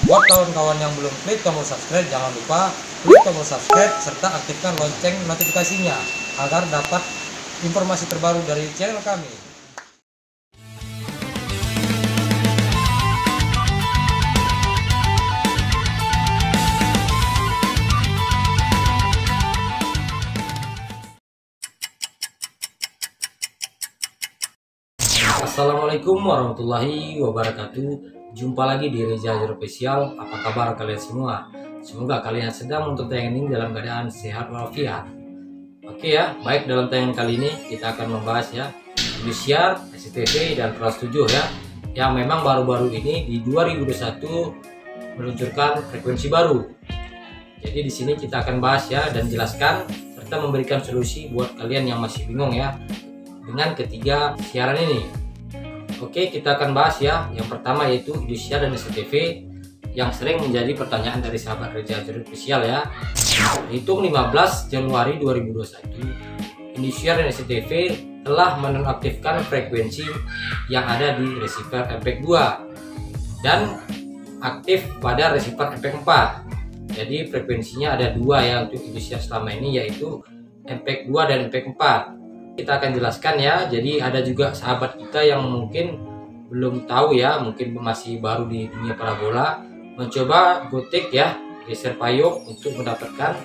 Buat kawan-kawan yang belum klik tombol subscribe, jangan lupa klik tombol subscribe serta aktifkan lonceng notifikasinya agar dapat informasi terbaru dari channel kami. Assalamualaikum warahmatullahi wabarakatuh. Jumpa lagi di Reza Hajar Official. Apa kabar kalian semua? Semoga kalian sedang untuk tayangan ini dalam keadaan sehat walafiat. Oke ya, baik, dalam tayangan kali ini kita akan membahas ya Indosiar, SCTV dan Trans 7 ya, yang memang baru-baru ini di 2021 meluncurkan frekuensi baru. Jadi di sini kita akan bahas ya dan jelaskan serta memberikan solusi buat kalian yang masih bingung ya dengan ketiga siaran ini. Oke, kita akan bahas ya. Yang pertama yaitu Indosiar dan SCTV yang sering menjadi pertanyaan dari sahabat Reza Hajar Official ya. Hitung 15 Januari 2021, Indosiar dan SCTV telah menonaktifkan frekuensi yang ada di receiver MPEG 2 dan aktif pada receiver MPEG 4. Jadi frekuensinya ada dua ya untuk Indosiar selama ini, yaitu MPEG 2 dan MPEG 4. Kita akan jelaskan ya. Jadi ada juga sahabat kita yang mungkin belum tahu ya, mungkin masih baru di dunia parabola, mencoba gotek ya, geser payung untuk mendapatkan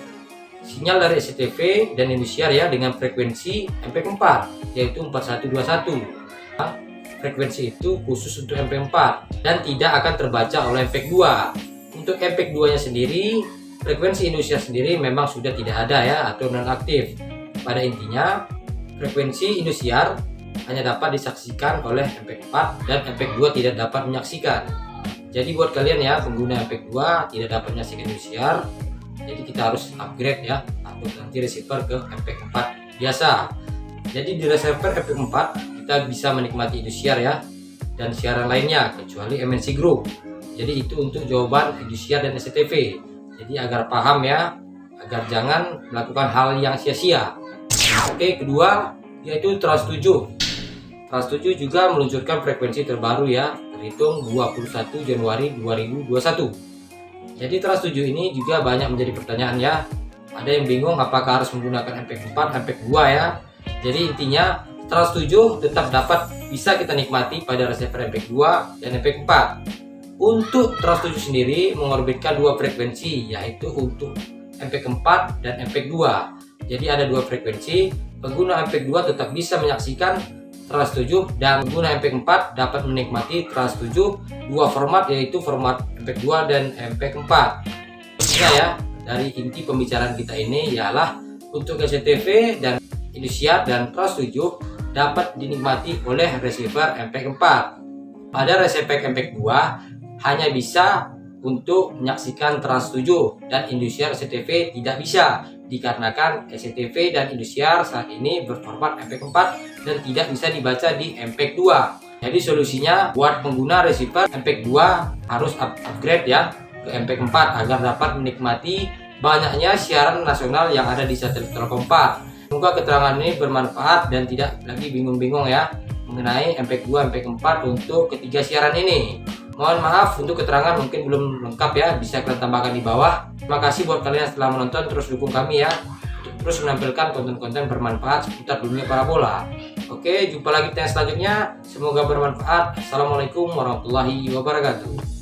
sinyal dari SCTV dan Indosiar ya dengan frekuensi MPEG 4 yaitu 4121. Frekuensi itu khusus untuk MPEG 4 dan tidak akan terbaca oleh MPEG 2. Untuk MPEG 2 nya sendiri, frekuensi Indosiar sendiri memang sudah tidak ada ya atau nonaktif. Pada intinya frekuensi Indosiar hanya dapat disaksikan oleh MPEG 4 dan MPEG 2 tidak dapat menyaksikan. Jadi buat kalian ya pengguna MPEG 2 tidak dapat menyaksikan Indosiar, jadi kita harus upgrade ya atau ganti receiver ke MPEG 4 biasa. Jadi di receiver MPEG 4 kita bisa menikmati Indosiar ya dan siaran lainnya kecuali MNC Group. Jadi itu untuk jawaban Indosiar dan SCTV. Jadi agar paham ya, agar jangan melakukan hal yang sia-sia. Oke, kedua yaitu Trans 7. Trans 7 juga meluncurkan frekuensi terbaru ya, terhitung 21 Januari 2021. Jadi Trans 7 ini juga banyak menjadi pertanyaan ya. Ada yang bingung apakah harus menggunakan MPEG 4, MPEG 2 ya. Jadi intinya Trans 7 tetap dapat bisa kita nikmati pada receiver MPEG 2 dan MPEG 4. Untuk Trans 7 sendiri mengorbitkan dua frekuensi, yaitu untuk MPEG 4 dan MPEG 2. Jadi ada dua frekuensi, pengguna MPEG 2 tetap bisa menyaksikan Trans 7 dan pengguna MPEG 4 dapat menikmati Trans 7 dua format, yaitu format MPEG 2 dan MPEG 4. Intinya ya, dari inti pembicaraan kita ini ialah untuk SCTV dan Indosiar dan Trans 7 dapat dinikmati oleh receiver MPEG 4. Pada receiver MPEG 2 hanya bisa untuk menyaksikan Trans 7 dan Indosiar SCTV tidak bisa, dikarenakan SCTV dan Indosiar saat ini berformat MPEG 4 dan tidak bisa dibaca di MPEG 2. Jadi solusinya buat pengguna receiver MPEG 2 harus upgrade ya ke MPEG 4 agar dapat menikmati banyaknya siaran nasional yang ada di satelit Telkom 4. Semoga keterangan ini bermanfaat dan tidak lagi bingung-bingung ya mengenai MPEG 2, MPEG 4 untuk ketiga siaran ini. Mohon maaf untuk keterangan mungkin belum lengkap ya, bisa kalian tambahkan di bawah. Terima kasih buat kalian yang setelah menonton, terus dukung kami ya untuk terus menampilkan konten-konten bermanfaat seputar dunia parabola. Oke, jumpa lagi di selanjutnya. Semoga bermanfaat. Assalamualaikum warahmatullahi wabarakatuh.